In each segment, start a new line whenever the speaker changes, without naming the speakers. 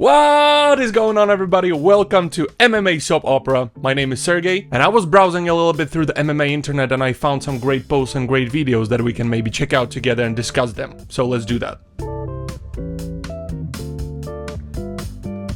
What is going on, everybody? Welcome to MMA Soap Opera. My name is Sergey, and I was browsing a little bit through the MMA internet and I found some great posts and great videos that we can maybe check out together and discuss them. So let's do that.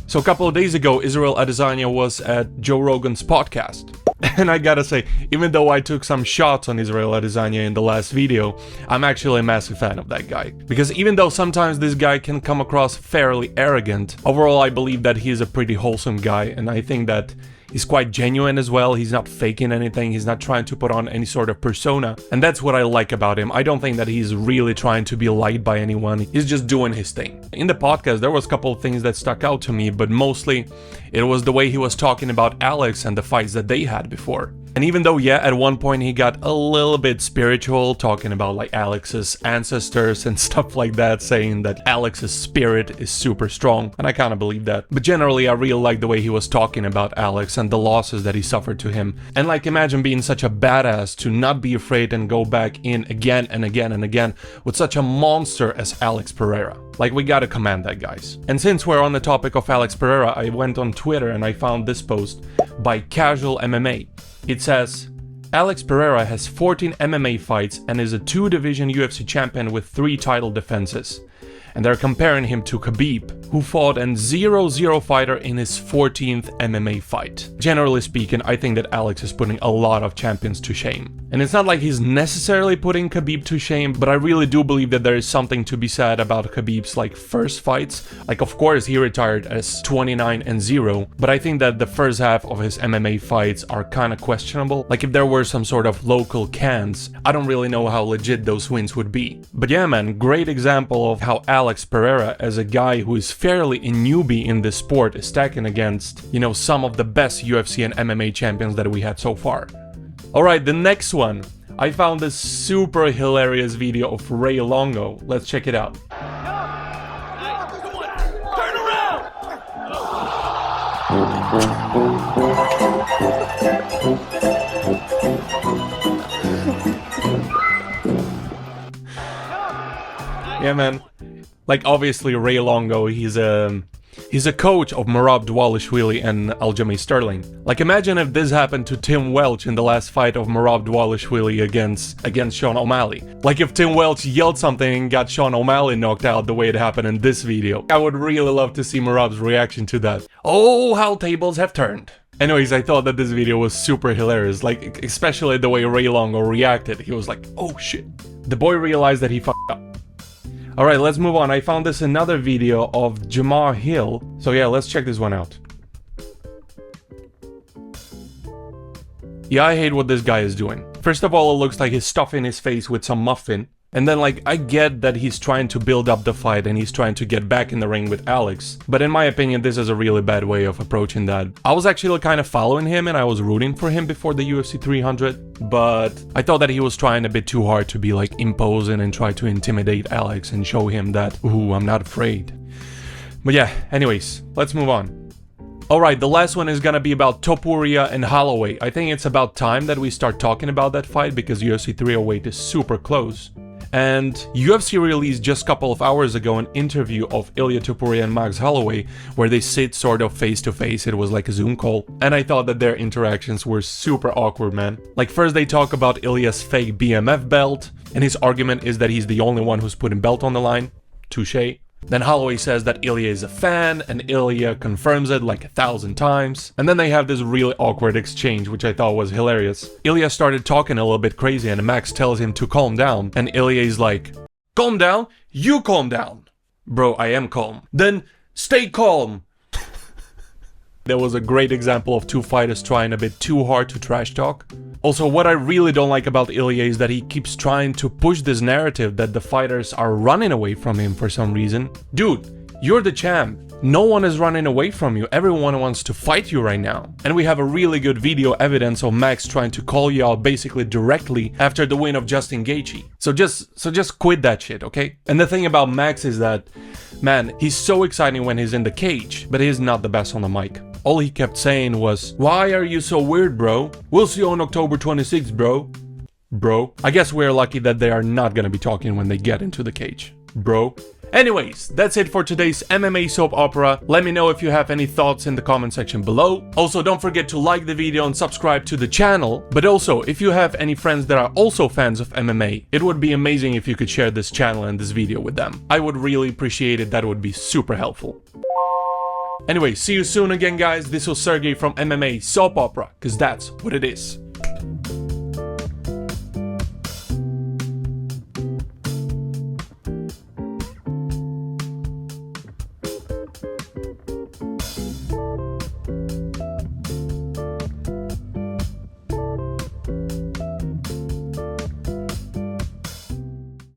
So a couple of days ago, Israel Adesanya was at Joe Rogan's podcast. And I gotta say, even though I took some shots on Israel Adesanya in the last video, I'm actually a massive fan of that guy. Because even though sometimes this guy can come across fairly arrogant, overall I believe that he is a pretty wholesome guy, and I think that he's quite genuine as well. He's not faking anything, he's not trying to put on any sort of persona, and that's what I like about him. I don't think that he's really trying to be liked by anyone, he's just doing his thing. In the podcast there was a couple of things that stuck out to me, but mostly it was the way he was talking about Alex and the fights that they had before. And even though, yeah, at one point he got a little bit spiritual, talking about like Alex's ancestors and stuff like that, saying that Alex's spirit is super strong, and I kind of believe that. But generally, I really like the way he was talking about Alex and the losses that he suffered to him. And like, imagine being such a badass to not be afraid and go back in again and again and again with such a monster as Alex Pereira. Like, we gotta commend that, guys. And since we're on the topic of Alex Pereira, I went on Twitter and I found this post by Casual MMA. It says, Alex Pereira has 14 MMA fights and is a 2-division UFC champion with 3 title defenses. And they're comparing him to Khabib, who fought an 0-0 fighter in his 14th MMA fight. Generally speaking, I think that Alex is putting a lot of champions to shame. And it's not like he's necessarily putting Khabib to shame, but I really do believe that there is something to be said about Khabib's like first fights. Like, of course he retired as 29-0, but I think that the first half of his MMA fights are kind of questionable. Like, if there were some sort of local cans, I don't really know how legit those wins would be. But yeah, man, great example of how Alex Pereira, as a guy who is fairly a newbie in this sport, is stacking against, you know, some of the best UFC and MMA champions that we had so far. Alright, the next one. I found this super hilarious video of Ray Longo. Let's check it out.
Turn around!
Yeah, man. Like, obviously Ray Longo, he's a coach of Merab Dvalishvili and Aljamain Sterling. Like, imagine if this happened to Tim Welch in the last fight of Merab Dvalishvili against Sean O'Malley. Like, if Tim Welch yelled something and got Sean O'Malley knocked out the way it happened in this video. I would really love to see Merab's reaction to that. Oh, how tables have turned. Anyways, I thought that this video was super hilarious, like, especially the way Ray Longo reacted. He was like, oh shit. The boy realized that he fucked up. Alright, let's move on. I found this another video of Jamahal. So yeah, let's check this one out. Yeah, I hate what this guy is doing. First of all, it looks like he's stuffing his face with some muffin. And then, like, I get that he's trying to build up the fight and he's trying to get back in the ring with Alex. But in my opinion, this is a really bad way of approaching that. I was actually kind of following him and I was rooting for him before the UFC 300. But I thought that he was trying a bit too hard to be, like, imposing and try to intimidate Alex and show him that, ooh, I'm not afraid. But yeah, anyways, let's move on. Alright, the last one is gonna be about Topuria and Holloway. I think it's about time that we start talking about that fight because UFC 308 is super close. And UFC released just a couple of hours ago an interview of Ilia Topuria and Max Holloway where they sit sort of face to face. It was like a Zoom call, and I thought that their interactions were super awkward, man. Like, first they talk about Ilia's fake BMF belt, and his argument is that he's the only one who's putting belt on the line. Touché. Then Holloway says that Ilia is a fan, and Ilia confirms it like 1,000 times. And then they have this really awkward exchange, which I thought was hilarious. Ilia started talking a little bit crazy, and Max tells him to calm down. And Ilia is like, calm down? You calm down. Bro, I am calm. Then stay calm. That was a great example of two fighters trying a bit too hard to trash talk. Also, what I really don't like about Ilia is that he keeps trying to push this narrative that the fighters are running away from him for some reason. Dude, you're the champ. No one is running away from you. Everyone wants to fight you right now. And we have a really good video evidence of Max trying to call you out basically directly after the win of Justin Gaethje. So just quit that shit, okay? And the thing about Max is that, man, he's so exciting when he's in the cage, but he's not the best on the mic. All he kept saying was, why are you so weird, bro? We'll see you on October 26th, bro. I guess we're lucky that they are not gonna be talking when they get into the cage, bro. Anyways, that's it for today's MMA Soap Opera. Let me know if you have any thoughts in the comment section below. Also, don't forget to like the video and subscribe to the channel. But also, if you have any friends that are also fans of MMA, it would be amazing if you could share this channel and this video with them. I would really appreciate it, that would be super helpful. Anyway, see you soon again guys, this was Sergey from MMA Soap Opera, cause that's what it is.